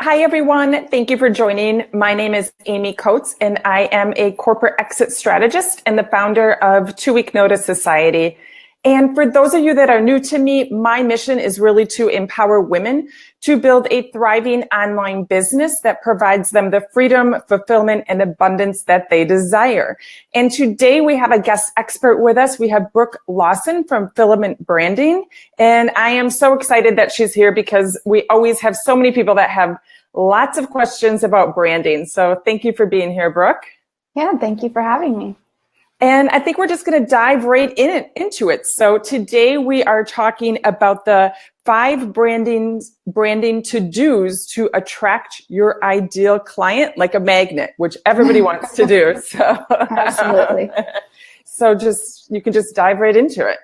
Hi, everyone. Thank you for joining. My name is Amy Coates, and I am a corporate exit strategist and the founder of 2 Week Notice Society. And for those of you that are new to me, my mission is really to empower women to build a thriving online business that provides them the freedom, fulfillment, and abundance that they desire. And today we have a guest expert with us. We have Brooke Lawson from Filament Branding. And I am so excited that she's here because we always have so many people that have lots of questions about branding. So thank you for being here, Brooke. Yeah, thank you for having me. And I think we're just going to dive right into it. So today we are talking about the 5 branding to-dos to attract your ideal client like a magnet, which everybody wants to do. So, absolutely. So you can just dive right into it.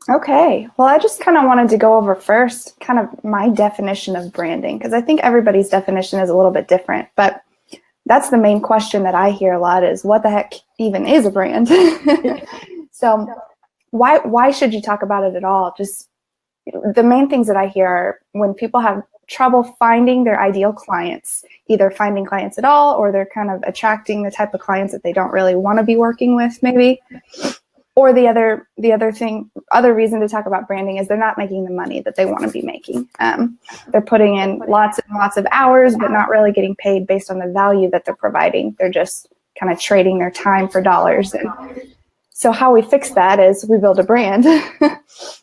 Okay. Well, I just kind of wanted to go over first kind of my definition of branding, because I think everybody's definition is a little bit different, but that's the main question that I hear a lot is what the heck even is a brand? So why should you talk about it at all? Just the main things that I hear are when people have trouble finding their ideal clients, either finding clients at all, or they're kind of attracting the type of clients that they don't really want to be working with maybe. Or the other reason to talk about branding is they're not making the money that they want to be making. They're putting in lots and lots of hours, but not really getting paid based on the value that they're providing. They're just kind of trading their time for dollars. And so how we fix that is we build a brand.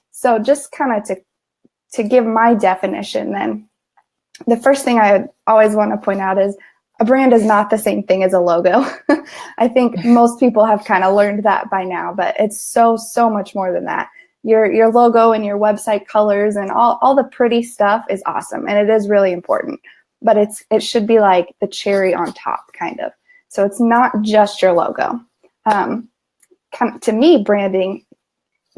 So just kind of to give my definition, then the first thing I would always want to point out is a brand is not the same thing as a logo. I think most people have kind of learned that by now, but it's so much more than that. Your logo and your website colors and all the pretty stuff is awesome, and it is really important. But it should be like the cherry on top, kind of. So it's not just your logo. To me, branding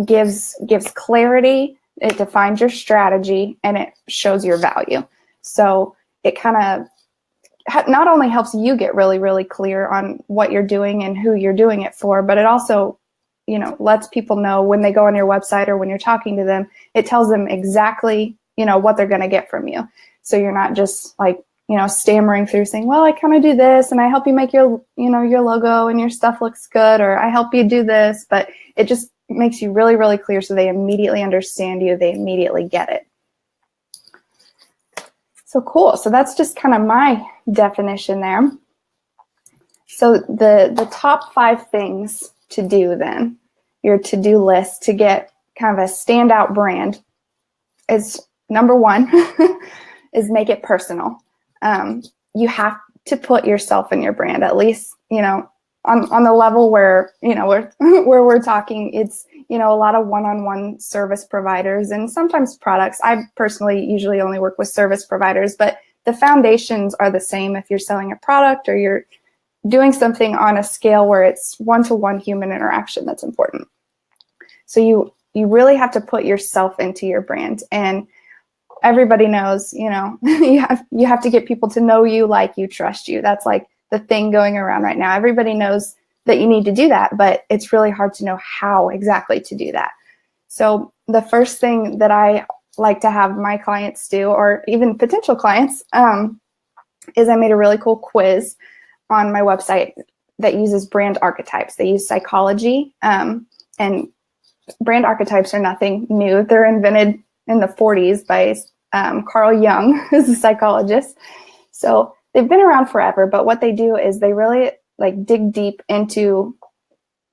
gives clarity. It defines your strategy, and it shows your value. So it kind of not only helps you get really, really clear on what you're doing and who you're doing it for, but it also, lets people know when they go on your website or when you're talking to them, it tells them exactly, what they're going to get from you. So you're not just like, stammering through saying, well, I kind of do this and I help you make your logo and your stuff looks good, or I help you do this, but it just makes you really, really clear so they immediately understand you. They immediately get it. So cool. So that's just kind of my definition there. So the top 5 things to do then, your to-do list to get kind of a standout brand is number 1 is make it personal. You have to put yourself in your brand, at least, on the level where, where we're talking, it's, a lot of one-on-one service providers and sometimes products. I personally usually only work with service providers, but the foundations are the same if you're selling a product or you're doing something on a scale where it's one-to-one human interaction that's important. So you really have to put yourself into your brand, and everybody knows, you have to get people to know you, like you, trust you. That's like the thing going around right now. Everybody knows that you need to do that, but it's really hard to know how exactly to do that. So the first thing that I like to have my clients do, or even potential clients, is I made a really cool quiz on my website that uses brand archetypes. They use psychology, and brand archetypes are nothing new. They're invented in the 40s by Carl Jung, who's a psychologist. So they've been around forever, but what they do is they really dig deep into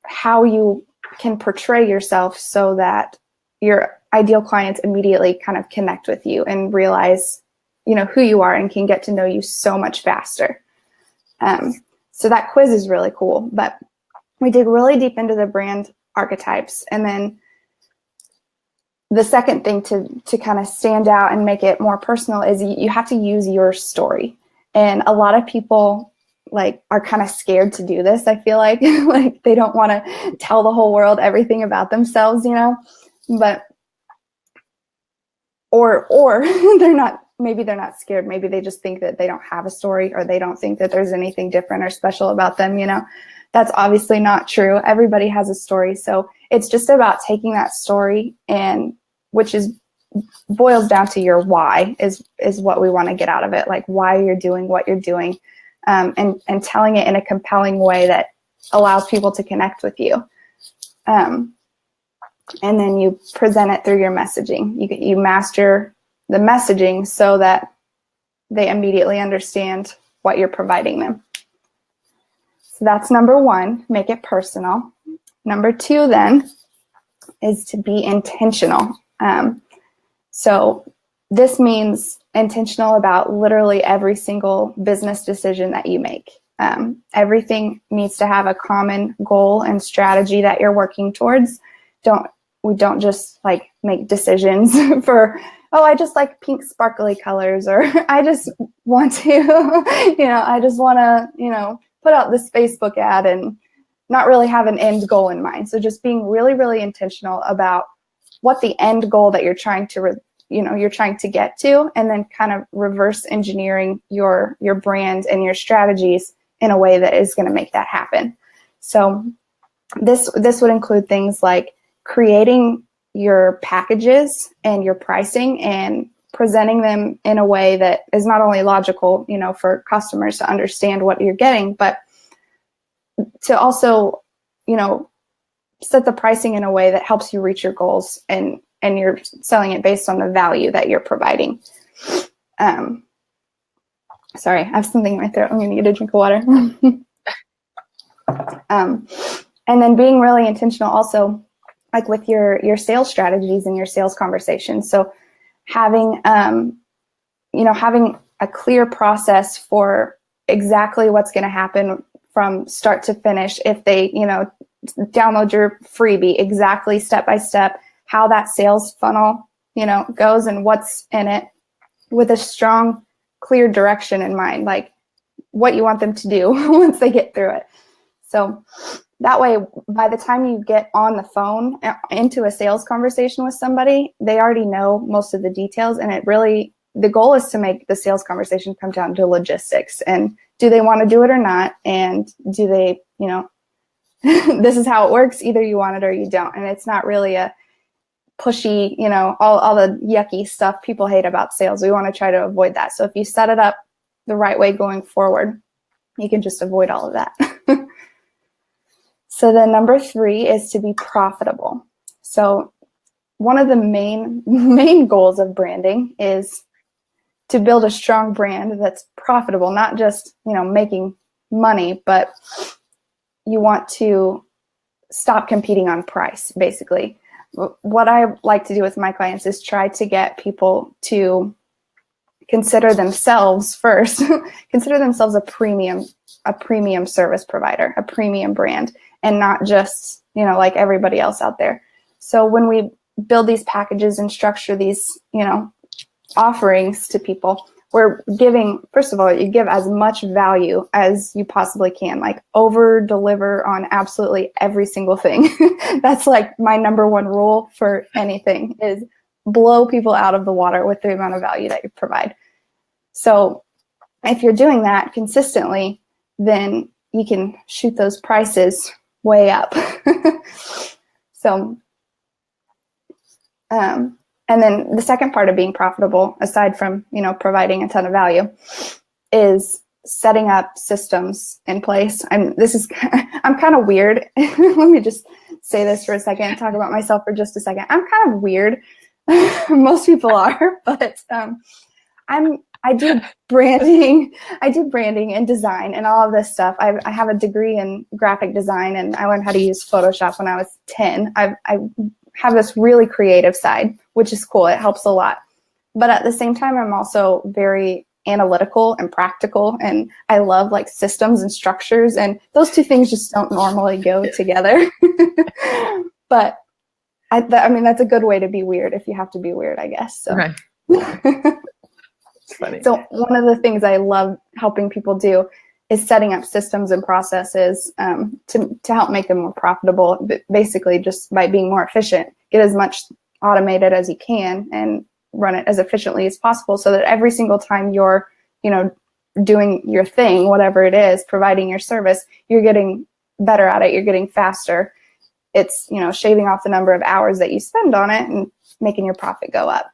how you can portray yourself so that your ideal clients immediately kind of connect with you and realize, who you are and can get to know you so much faster. So that quiz is really cool, but we dig really deep into the brand archetypes. And then the second thing to kind of stand out and make it more personal is you have to use your story. And a lot of people are kind of scared to do this. I feel like they don't want to tell the whole world everything about themselves, but or maybe they're not scared. Maybe they just think that they don't have a story, or they don't think that there's anything different or special about them. That's obviously not true. Everybody has a story. So it's just about taking that story, and which is boils down to your why is what we want to get out of it, like why you're doing what you're doing, and telling it in a compelling way that allows people to connect with you. And then you present it through your messaging. You master the messaging so that they immediately understand what you're providing them. So that's number one, make it personal. Number two then is to be intentional. So this means intentional about literally every single business decision that you make. Everything needs to have a common goal and strategy that you're working towards. We don't just like make decisions for, oh, I just like pink sparkly colors, or I just want to, I just want to, put out this Facebook ad and not really have an end goal in mind. So just being really, really intentional about what the end goal that you're trying to get to, and then kind of reverse engineering your brand and your strategies in a way that is going to make that happen. So this would include things like creating your packages and your pricing and presenting them in a way that is not only logical, for customers to understand what you're getting, but to also, set the pricing in a way that helps you reach your goals, and you're selling it based on the value that you're providing. Sorry, I have something in my throat. I'm going to get a drink of water. And then being really intentional also, like with your sales strategies and your sales conversations. So having a clear process for exactly what's going to happen from start to finish. If they, download your freebie, exactly step by step, how that sales funnel, goes and what's in it, with a strong, clear direction in mind, like what you want them to do once they get through it. So that way, by the time you get on the phone into a sales conversation with somebody, they already know most of the details. And the goal is to make the sales conversation come down to logistics, and do they want to do it or not? And do they, this is how it works. Either you want it or you don't. And it's not really a pushy, all the yucky stuff people hate about sales. We want to try to avoid that. So if you set it up the right way going forward, you can just avoid all of that. So then number 3 is to be profitable. So one of the main goals of branding is to build a strong brand that's profitable, not just, making money, but you want to stop competing on price, basically. What I like to do with my clients is try to get people to consider themselves first, consider themselves a premium service provider, a premium brand, and not just, like everybody else out there. So when we build these packages and structure these, offerings to people, we're giving, first of all, you give as much value as you possibly can, like over deliver on absolutely every single thing. That's like my number one rule for anything, is blow people out of the water with the amount of value that you provide. So if you're doing that consistently, then you can shoot those prices way up. So, and then the second part of being profitable, aside from, providing a ton of value, is setting up systems in place. I'm kind of weird. Let me just say this for a second, talk about myself for just a second. I'm kind of weird. Most people are, but I do branding and design and all of this stuff. I have a degree in graphic design, and I learned how to use Photoshop when I was 10. I have this really creative side, which is cool. It helps a lot. But at the same time, I'm also very analytical and practical, and I love like systems and structures, and those two things just don't normally go together. But I mean, that's a good way to be weird if you have to be weird, I guess. So. Right. It's funny. So one of the things I love helping people do is setting up systems and processes to help make them more profitable, basically just by being more efficient. Get as much automated as you can and run it as efficiently as possible, so that every single time you're, doing your thing, whatever it is, providing your service, you're getting better at it, you're getting faster. It's, shaving off the number of hours that you spend on it and making your profit go up.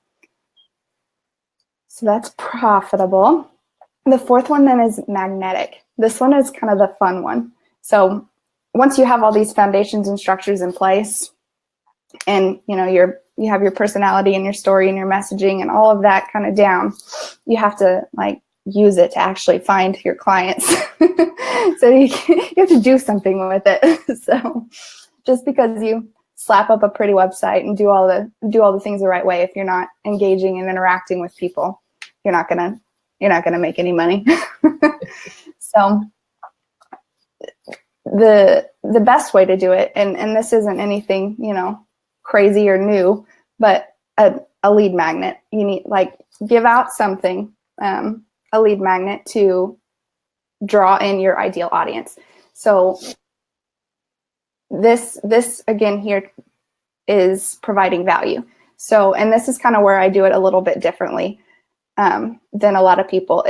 So that's profitable. The fourth one then is magnetic. This one is kind of the fun one. So once you have all these foundations and structures in place, and you have your personality and your story and your messaging and all of that kind of down, you have to like use it to actually find your clients. So you have to do something with it. So just because you slap up a pretty website and do all the things the right way, if you're not engaging and interacting with people, you're not gonna make any money. So the best way to do it, and this isn't anything crazy or new, but a lead magnet. You need give out something, a lead magnet to draw in your ideal audience. So this again here is providing value. So, and this is kind of where I do it a little bit differently than a lot of people.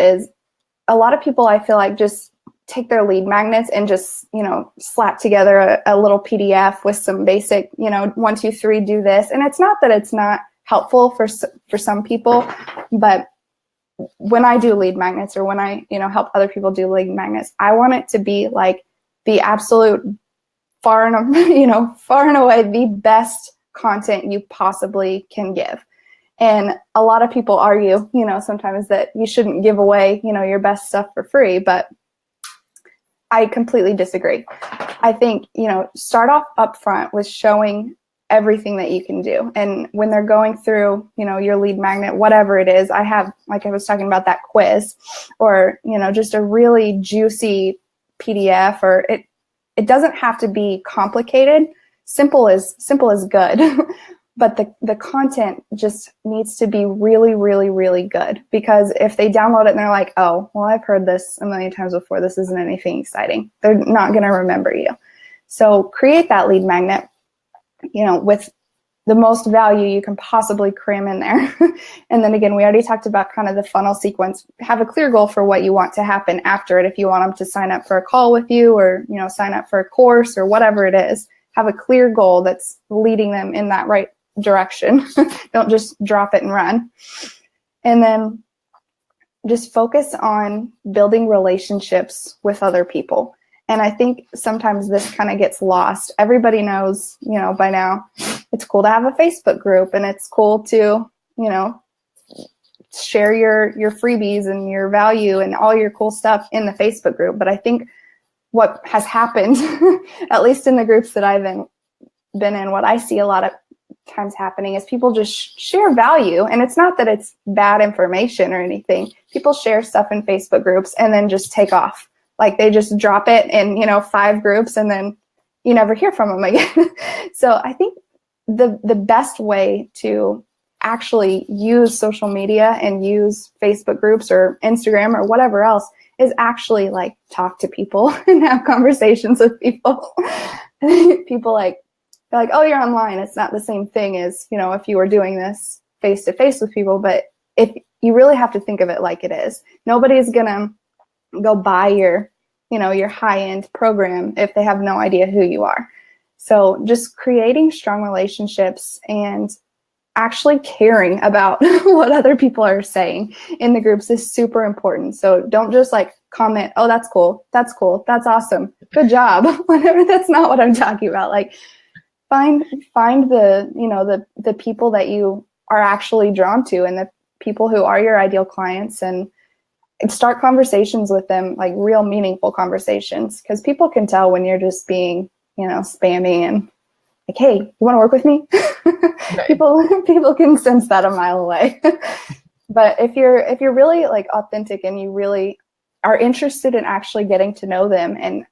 I feel like just take their lead magnets and just, slap together a little PDF with some basic, 1, 2, 3, do this. And it's not that it's not helpful for some people, but when I do lead magnets, or when I, help other people do lead magnets, I want it to be like the absolute far and away the best content you possibly can give. And a lot of people argue, sometimes that you shouldn't give away, your best stuff for free, but I completely disagree. I think, start off upfront with showing everything that you can do. And when they're going through, your lead magnet, whatever it is, I have, like I was talking about, that quiz, or, just a really juicy PDF, or it doesn't have to be complicated. Simple is good. But the content just needs to be really, really, really good, because if they download it and they're like, oh, well, I've heard this a million times before, this isn't anything exciting, they're not going to remember you. So create that lead magnet, with the most value you can possibly cram in there. And then again, we already talked about kind of the funnel sequence. Have a clear goal for what you want to happen after it. If you want them to sign up for a call with you, or, sign up for a course, or whatever it is, have a clear goal that's leading them in that right direction. Don't just drop it and run. And then just focus on building relationships with other people. And I think sometimes this kind of gets lost. Everybody knows, by now, it's cool to have a Facebook group, and it's cool to, share your freebies and your value and all your cool stuff in the Facebook group. But I think what has happened, at least in the groups that I've been in, what I see a lot of times happening is people just share value. And it's not that it's bad information or anything. People share stuff in Facebook groups and then just take off. Like they just drop it in, 5 groups, and then you never hear from them again. So I think the best way to actually use social media and use Facebook groups or Instagram or whatever else is actually talk to people and have conversations with people. People they're like, oh, you're online. It's not the same thing as, if you were doing this face to face with people. But if you really have to think of it like it is, nobody's going to go buy your high-end program if they have no idea who you are. So just creating strong relationships and actually caring about what other people are saying in the groups is super important. So don't just comment, oh, that's cool, that's awesome, good job, whatever. That's not what I'm talking about. Find the people that you are actually drawn to, and the people who are your ideal clients, and start conversations with them, real meaningful conversations, because people can tell when you're just being, spammy and hey, you want to work with me? Right. People can sense that a mile away. But if you're really authentic, and you really are interested in actually getting to know them, and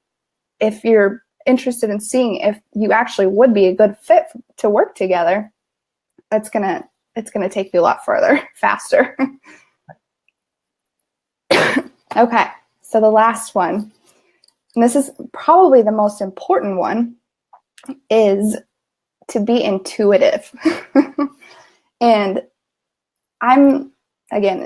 if you're interested in seeing if you actually would be a good fit to work together, it's gonna take you a lot further, faster. Okay, so the last one, and this is probably the most important one, is to be intuitive. And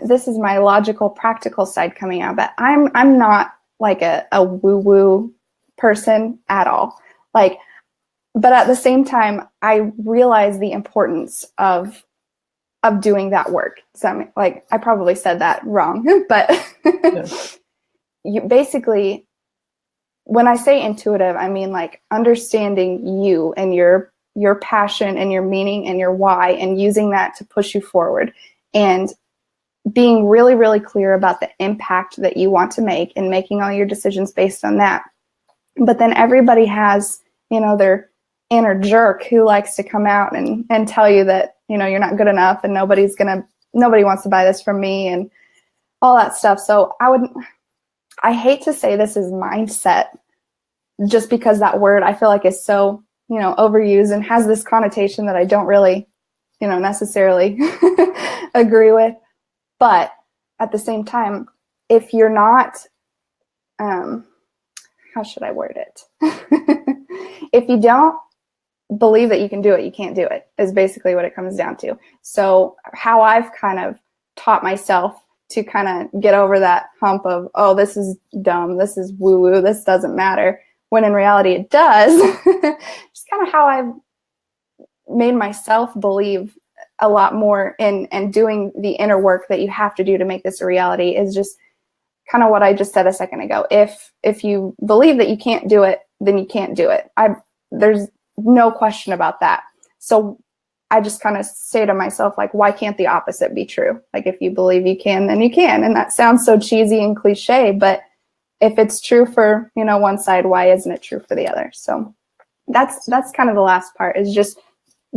this is my logical, practical side coming out, but I'm not a woo-woo person at all. But at the same time, I realize the importance of of doing that work. So like, I probably said that wrong, but you basically, when I say intuitive, I mean like understanding you and your passion and your meaning and your why, and using that to push you forward, and being really, really clear about the impact that you want to make and making all your decisions based on that. But then everybody has, their inner jerk who likes to come out and tell you that, you're not good enough and nobody wants to buy this from me and all that stuff. So I hate to say this is mindset, just because that word I feel like is so, overused and has this connotation that I don't really, necessarily agree with. But at the same time, if you're not, how should I word it? If you don't believe that you can do it, you can't do it, is basically what it comes down to. So how I've kind of taught myself to kind of get over that hump of, oh, this is dumb, this is woo-woo, this doesn't matter, when in reality it does. Just kind of how I've made myself believe a lot more in doing the inner work that you have to do to make this a reality, is just kind of what I just said a second ago. If you believe that you can't do it, then you can't do it. There's no question about that. So I just kind of say to myself, like, why can't the opposite be true? Like, if you believe you can, then you can. And that sounds so cheesy and cliche, but if it's true for, one side, why isn't it true for the other? So that's kind of the last part, is just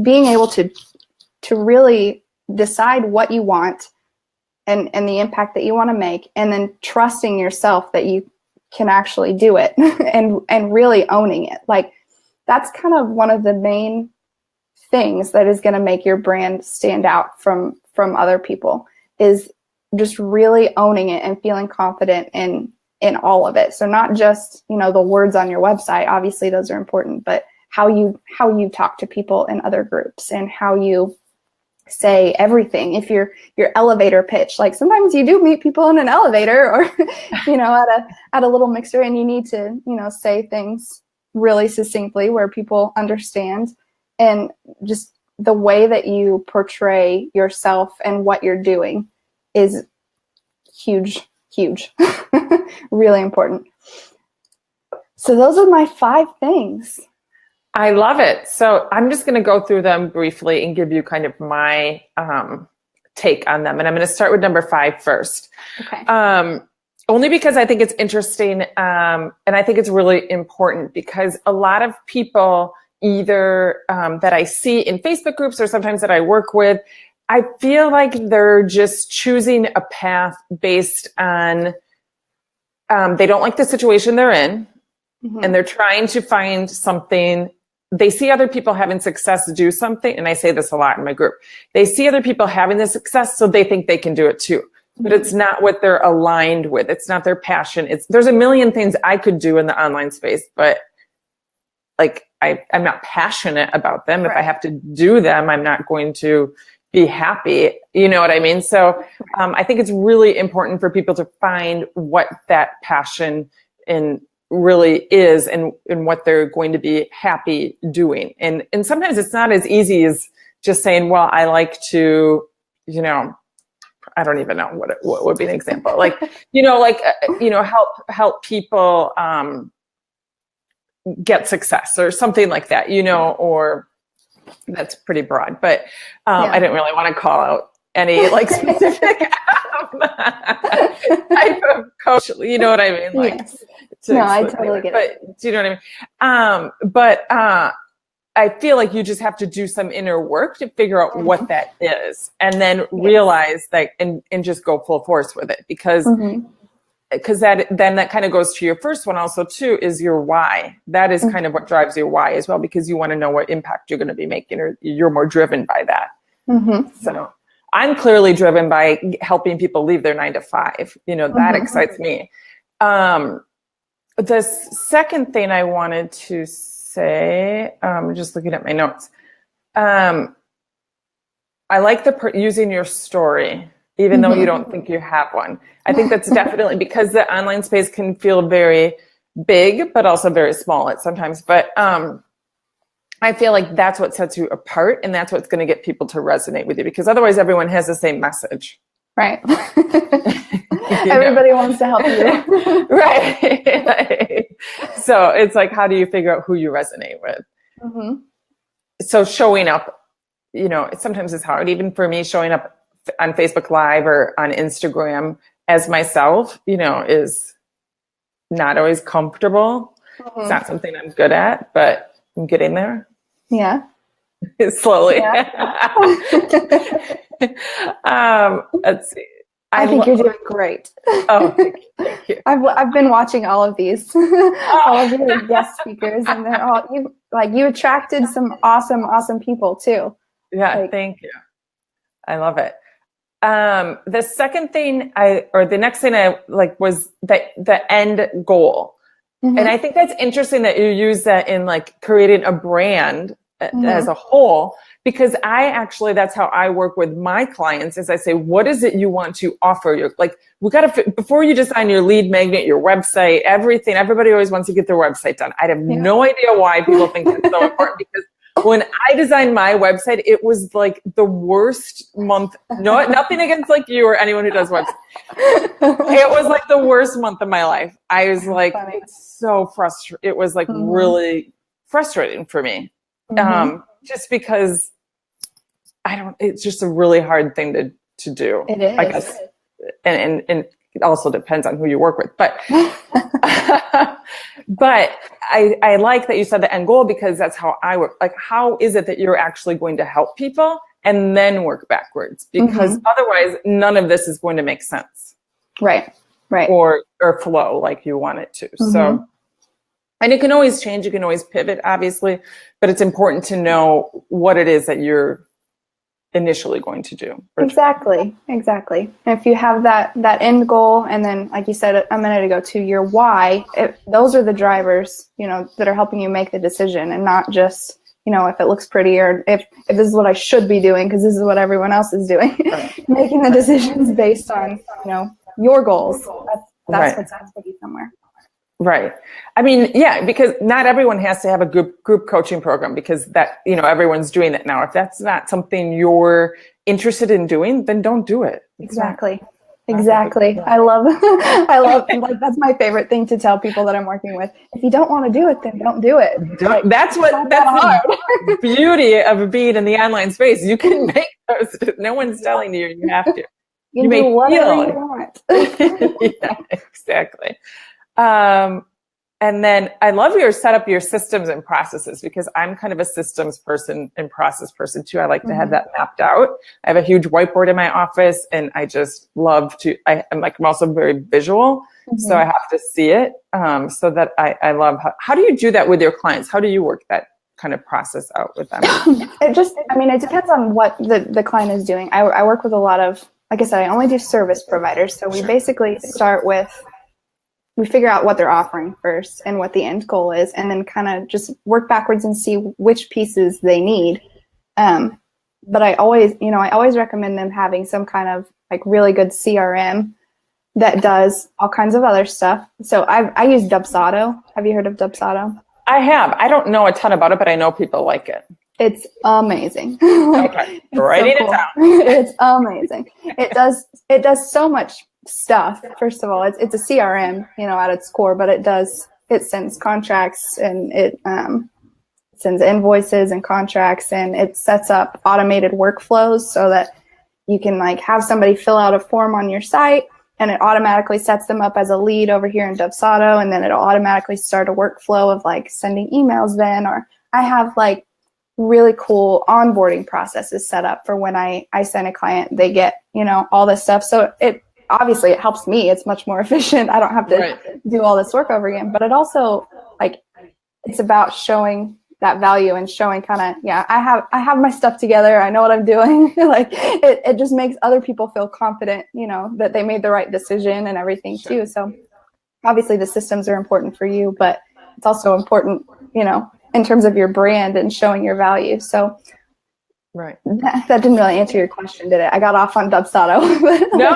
being able to really decide what you want and the impact that you want to make, and then trusting yourself that you can actually do it and really owning it. Like, that's kind of one of the main things that is going to make your brand stand out from other people, is just really owning it and feeling confident in all of it. So not just, the words on your website, obviously those are important, but how you talk to people in other groups, and how you say everything. If your elevator pitch, like sometimes you do meet people in an elevator or, at a little mixer, and you need to, say things really succinctly where people understand. And just the way that you portray yourself and what you're doing is huge, really important. So those are my 5 things. I love it. So I'm just going to go through them briefly and give you kind of my take on them. And I'm going to start with number 5 first. Okay. Only because I think it's interesting, and I think it's really important, because a lot of people, either that I see in Facebook groups or sometimes that I work with, I feel like they're just choosing a path based on they don't like the situation they're in, and they're trying to find something. They see other people having success do something, and I say this a lot in my group. They see other people having the success, so they think they can do it too. But it's not what they're aligned with. It's not their passion. There's a million things I could do in the online space, but like I'm not passionate about them. Right. If I have to do them, I'm not going to be happy. You know what I mean? So I think it's really important for people to find what that passion really is, and what they're going to be happy doing. And sometimes it's not as easy as just saying, well, I like to, I don't even know what would be an example. Like, help people get success or something like that, or that's pretty broad, but I didn't really want to call out any like specific type of coach, you know what I mean? Like, yes. No, I totally get it. But do you know what I mean? But I feel like you just have to do some inner work to figure out what that is, and then realize that, and just go full force with it, because that kind of goes to your first one also too, is your why. That is kind of what drives your why as well, because you want to know what impact you're going to be making, or you're more driven by that. So I'm clearly driven by helping people leave their 9 to 5. That excites me. The second thing I wanted to say, just looking at my notes. I like using your story, even though you don't think you have one. I think that's definitely because the online space can feel very big, but also very small at sometimes. But I feel like that's what sets you apart, and that's what's going to get people to resonate with you, because otherwise everyone has the same message. Right. Everybody wants to help you. Right. So it's like, how do you figure out who you resonate with? Mm-hmm. So showing up, sometimes it's hard, even for me, showing up on Facebook Live or on Instagram as myself, is not always comfortable. Mm-hmm. It's not something I'm good at, but I'm getting there. Yeah. Slowly. Yeah. Let's see. I think you're doing great. Oh, thank you. I've been watching all of these, all of your guest speakers, and they're all you attracted some awesome people too. Yeah, thank you. I love it. The second thing the next thing I like was the end goal. Mm-hmm. And I think that's interesting that you use that in like creating a brand as a whole, because that's how I work with my clients, is I say, what is it you want to offer? We got to, before you design your lead magnet, your website, everything, everybody always wants to get their website done. I have no idea why people think it's so important, because when I designed my website, it was like the worst month. No, nothing against like you or anyone who does websites. It was like the worst month of my life. I was like, it's so frustrating. It was like really frustrating for me. Just because it's just a really hard thing to do. It is. I guess. And it also depends on who you work with. But but I like that you said the end goal, because that's how I work. Like, how is it that you're actually going to help people and then work backwards? Because otherwise none of this is going to make sense. Right. Or flow like you want it to. So, and it can always change. You can always pivot, obviously, but it's important to know what it is that you're initially going to do. Exactly. And if you have that end goal, and then, like you said a minute ago, to your why, those are the drivers, that are helping you make the decision, and not just, if it looks pretty, or if this is what I should be doing because this is what everyone else is doing. Right. Making the decisions based on, your goals. That's what's happening somewhere. Right. I mean, yeah, because not everyone has to have a group coaching program, because that, everyone's doing it now. If that's not something you're interested in doing, then don't do it. Exactly. I love, like, that's my favorite thing to tell people that I'm working with. If you don't want to do it, then don't do it. That's the beauty of being in the online space. You can make those. No one's telling you have to. You may do whatever you want. Yeah, exactly. And then I love your setup, your systems and processes, because I'm kind of a systems person and process person too. I like to have that mapped out. I have a huge whiteboard in my office, and I just love I'm also very visual. So I have to see it. So that I love, how do you do that with your clients? How do you work that kind of process out with them? It depends on what the client is doing. I work with a lot of, like I said, I only do service providers. So we basically start with, we figure out what they're offering first and what the end goal is, and then kind of just work backwards and see which pieces they need. But I always recommend them having some kind of like really good CRM that does all kinds of other stuff. So I use Dubsado. Have you heard of Dubsado? I have. I don't know a ton about it, but I know people like it. It's amazing. Okay. Writing it down. It's amazing. It does so much stuff. First of all, it's a CRM, at its core, but it sends contracts, and it sends invoices and contracts, and it sets up automated workflows so that you can like have somebody fill out a form on your site, and it automatically sets them up as a lead over here in Dubsado, and then it'll automatically start a workflow of like sending emails then, or I have like really cool onboarding processes set up for when I send a client, they get, all this stuff. So it helps me. It's much more efficient. I don't have to do all this work over again, but it also it's about showing that value and showing kind of, I have my stuff together. I know what I'm doing. It just makes other people feel confident, that they made the right decision and everything too. So obviously the systems are important for you, but it's also important, in terms of your brand and showing your value. So Right. That didn't really answer your question, did it? I got off on Dubsado. No,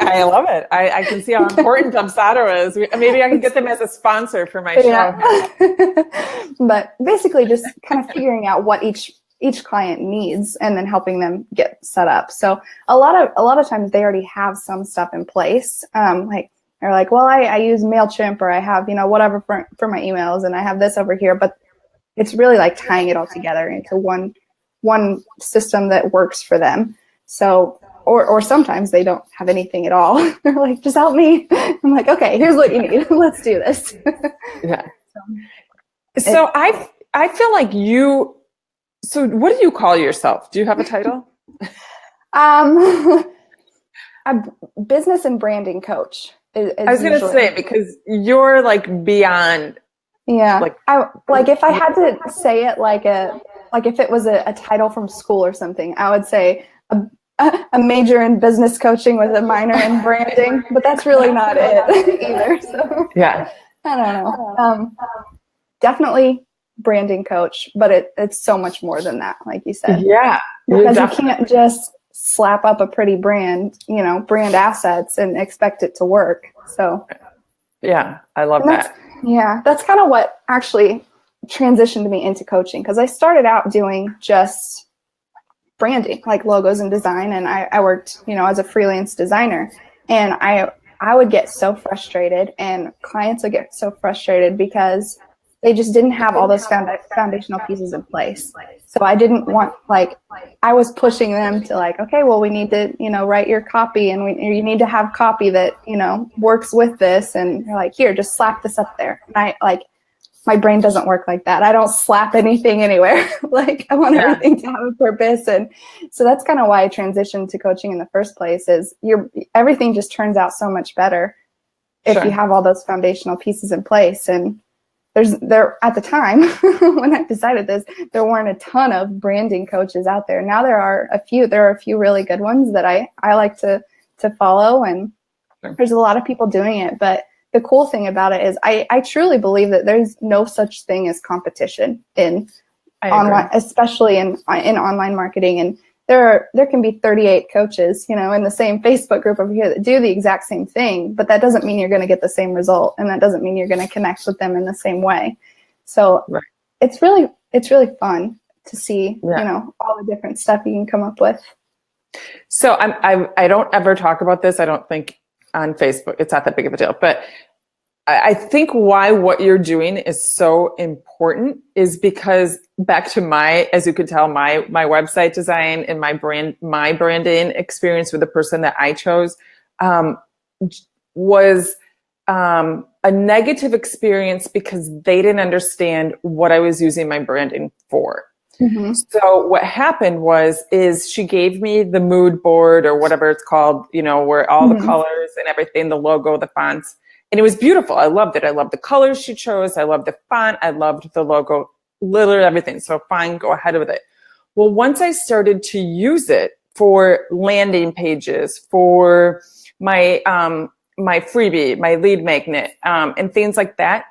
I love it. I can see how important Dubsado is. Maybe I can get them as a sponsor for my show. But basically just kind of figuring out what each client needs and then helping them get set up. So a lot of times they already have some stuff in place. Like they're like, well, I use MailChimp, or I have, whatever for my emails, and I have this over here, but it's really like tying it all together into one system that works for them. So, or sometimes they don't have anything at all. They're like, just help me. I'm like, okay, here's what you need. Let's do this. Yeah. So I feel like so what do you call yourself? Do you have a title? A business and branding coach. I was going to say, because you're like beyond. Yeah. If I had to say it if it was a title from school or something, I would say a major in business coaching with a minor in branding, but that's really not it either. So yeah, I don't know. Definitely branding coach, but it's so much more than that, like you said. Yeah, because you can't just slap up a pretty brand, brand assets and expect it to work. So yeah, I love that. Yeah, that's kind of what actually transitioned me into coaching, because I started out doing just branding, like logos and design, and I worked, as a freelance designer, and I would get so frustrated, and clients would get so frustrated because they just didn't have all those foundational pieces in place. So I didn't want, I was pushing them to okay, well, we need to, write your copy, and you need to have copy that, works with this. And you're like, here, just slap this up there. And my brain doesn't work like that. I don't slap anything anywhere. I want everything to have a purpose. And so that's kind of why I transitioned to coaching in the first place, is everything just turns out so much better if you have all those foundational pieces in place. And there at the time when I decided this, there weren't a ton of branding coaches out there. Now there are a few really good ones that I like to follow, and there's a lot of people doing it. But the cool thing about it is I truly believe that there's no such thing as competition in online, especially in online marketing. And there can be 38 coaches, in the same Facebook group over here that do the exact same thing, but that doesn't mean you're going to get the same result, and that doesn't mean you're going to connect with them in the same way. So it's really fun to see, all the different stuff you can come up with. So I don't ever talk about this, I don't think, on Facebook. It's not that big of a deal, but I think why what you're doing is so important is because back to as you could tell, my website design and my branding experience with the person that I chose was a negative experience because they didn't understand what I was using my branding for. Mm-hmm. So what happened is she gave me the mood board, or whatever it's called, where all the colors and everything, the logo, the fonts. And it was beautiful. I loved it. I loved the colors she chose. I loved the font. I loved the logo, literally everything. So fine, go ahead with it. Well, once I started to use it for landing pages, for my my freebie, my lead magnet, and things like that,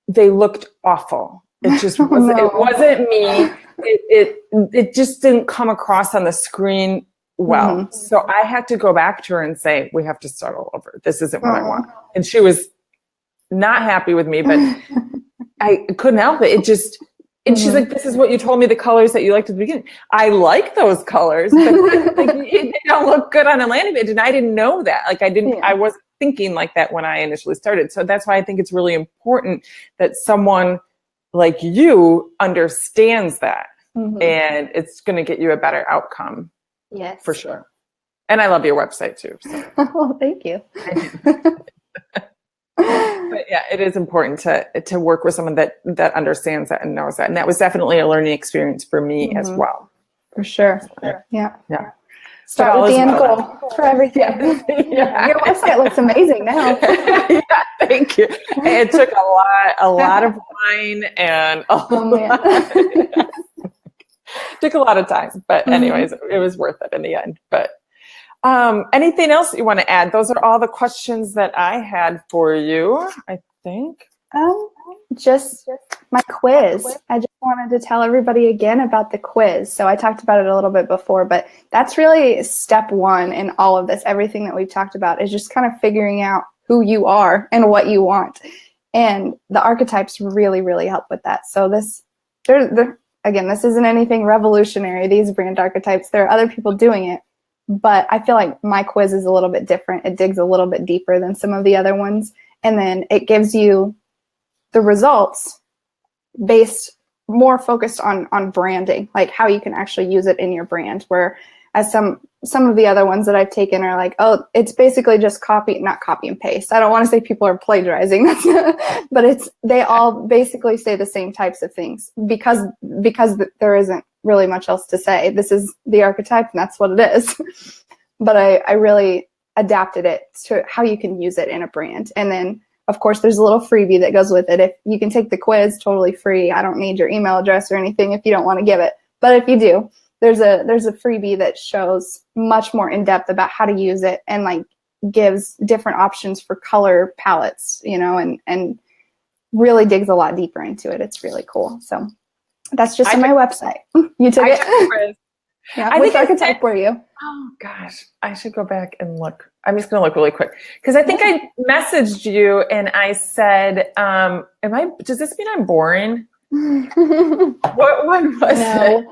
they looked awful. It just wasn't. It wasn't me. It just didn't come across on the screen well. Mm-hmm. So I had to go back to her and say, we have to start all over. This isn't what I want. And she was not happy with me, but I couldn't help it. And she's like, this is what you told me, the colors that you liked at the beginning. I like those colors, but they don't look good on a landing page. And I didn't know that. I wasn't thinking like that when I initially started. So that's why I think it's really important that someone like you understands that. Mm-hmm. And it's going to get you a better outcome. Yes. For sure. And I love your website too. So. Well, thank you. But yeah, it is important to work with someone that understands that and knows that. And that was definitely a learning experience for me as well. For sure. Yeah. Start with the end goal for everything. Yeah. Your website looks amazing now. Yeah, thank you. It took a lot of wine and took a lot of time, but anyways, it was worth it in the end. But anything else you want to add? Those are all the questions that I had for you, I think. Just my quiz. I just wanted to tell everybody again about the quiz. So I talked about it a little bit before, but that's really step one in all of this. Everything that we've talked about is just kind of figuring out who you are and what you want. And the archetypes really, really help with that. So again, this isn't anything revolutionary, these brand archetypes. There are other people doing it, but I feel like my quiz is a little bit different. It digs a little bit deeper than some of the other ones. And then it gives you the results based more focused on branding, like how you can actually use it in your brand, where as some of the other ones that I've taken are like, oh, it's basically just not copy and paste. I don't want to say people are plagiarizing, but they all basically say the same types of things because there isn't really much else to say. This is the archetype and that's what it is. But I really adapted it to how you can use it in a brand. And then of course, there's a little freebie that goes with it. If you can take the quiz totally free, I don't need your email address or anything if you don't want to give it. But if you do, there's a freebie that shows much more in depth about how to use it and like gives different options for color palettes, and really digs a lot deeper into it. It's really cool. So that's just on my website. You took it? Yeah. Which archetype were you? Oh gosh, I should go back and look. I'm just going to look really quick because I think I messaged you and I said, does this mean I'm boring? What one was it?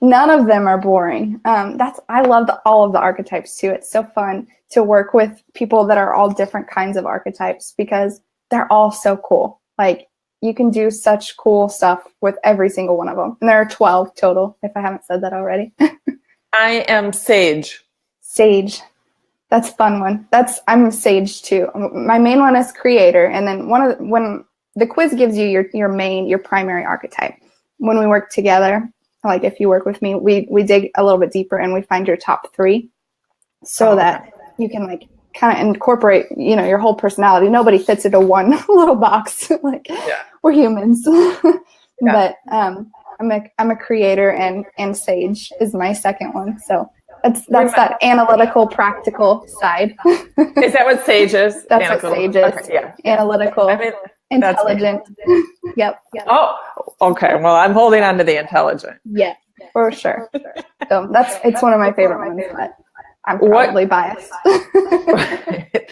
None of them are boring. I love all of the archetypes too. It's so fun to work with people that are all different kinds of archetypes because they're all so cool. Like you can do such cool stuff with every single one of them. And there are 12 total, if I haven't said that already. I am Sage. Sage. That's a fun one. I'm Sage too. My main one is Creator. And then when the quiz gives you your primary archetype. When we work together, like if you work with me, we dig a little bit deeper and we find your top 3 so that you can like kind of incorporate, your whole personality. Nobody fits into one little box. We're humans. But I'm a Creator and Sage is my second one. So that's that analytical, practical side. Is that what Sage is? That's what Sage is. Okay, yeah. Analytical, intelligent. Yep. Oh, okay. Well, I'm holding on to the intelligent. Yeah, for sure. So it's one of my favorite ones, but I'm probably biased.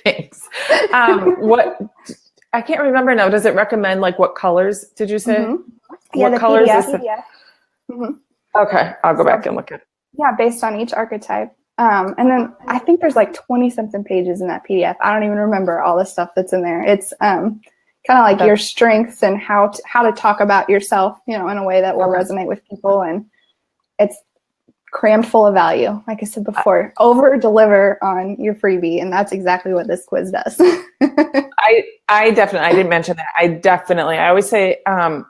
Thanks. I can't remember now. Does it recommend like what colors did you say? Mm-hmm. Yeah, what colors PDF. Is the PDF. Mm-hmm. Okay, I'll go back and look at it. Yeah, based on each archetype. And then I think there's like 20-something pages in that PDF. I don't even remember all the stuff that's in there. It's kind of like your strengths and how to talk about yourself, in a way that will resonate with people. And it's crammed full of value. Like I said before, over deliver on your freebie. And that's exactly what this quiz does. I didn't mention that. I always say,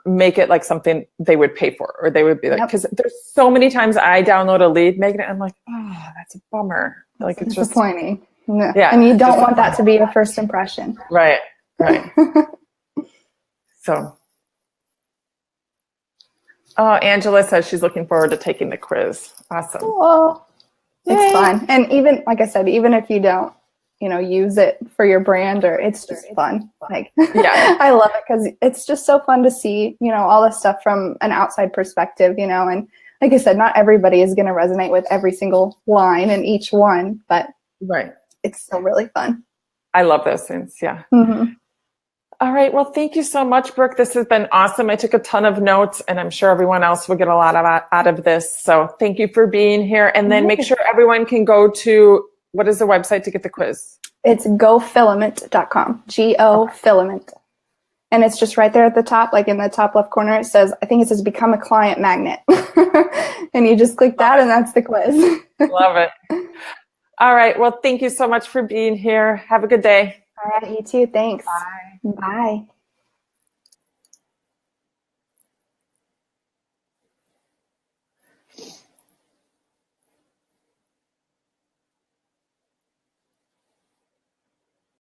make it like something they would pay for, or they would be like, because there's so many times I download a lead magnet. I'm like, oh, that's a bummer. Like it's disappointing. No. Yeah. And you don't want that to be your first impression. Right. So, Angela says she's looking forward to taking the quiz. Awesome. Well, it's fun. And even, like I said, even if you don't, use it for your brand, or it's just fun. Like, I love it because it's just so fun to see, all this stuff from an outside perspective, and like I said, not everybody is going to resonate with every single line in each one, but it's still really fun. I love those things. Yeah. Mm-hmm. All right. Well, thank you so much, Brooke. This has been awesome. I took a ton of notes, and I'm sure everyone else will get a lot out of this. So thank you for being here. And then make sure everyone can go to, what is the website to get the quiz? It's gofilament.com, G-O-Filament. And it's just right there at the top, like in the top left corner, it says become a client magnet. And you just click that and that's the quiz. Love it. All right. Well, thank you so much for being here. Have a good day. All right. You too. Thanks. Bye. Bye.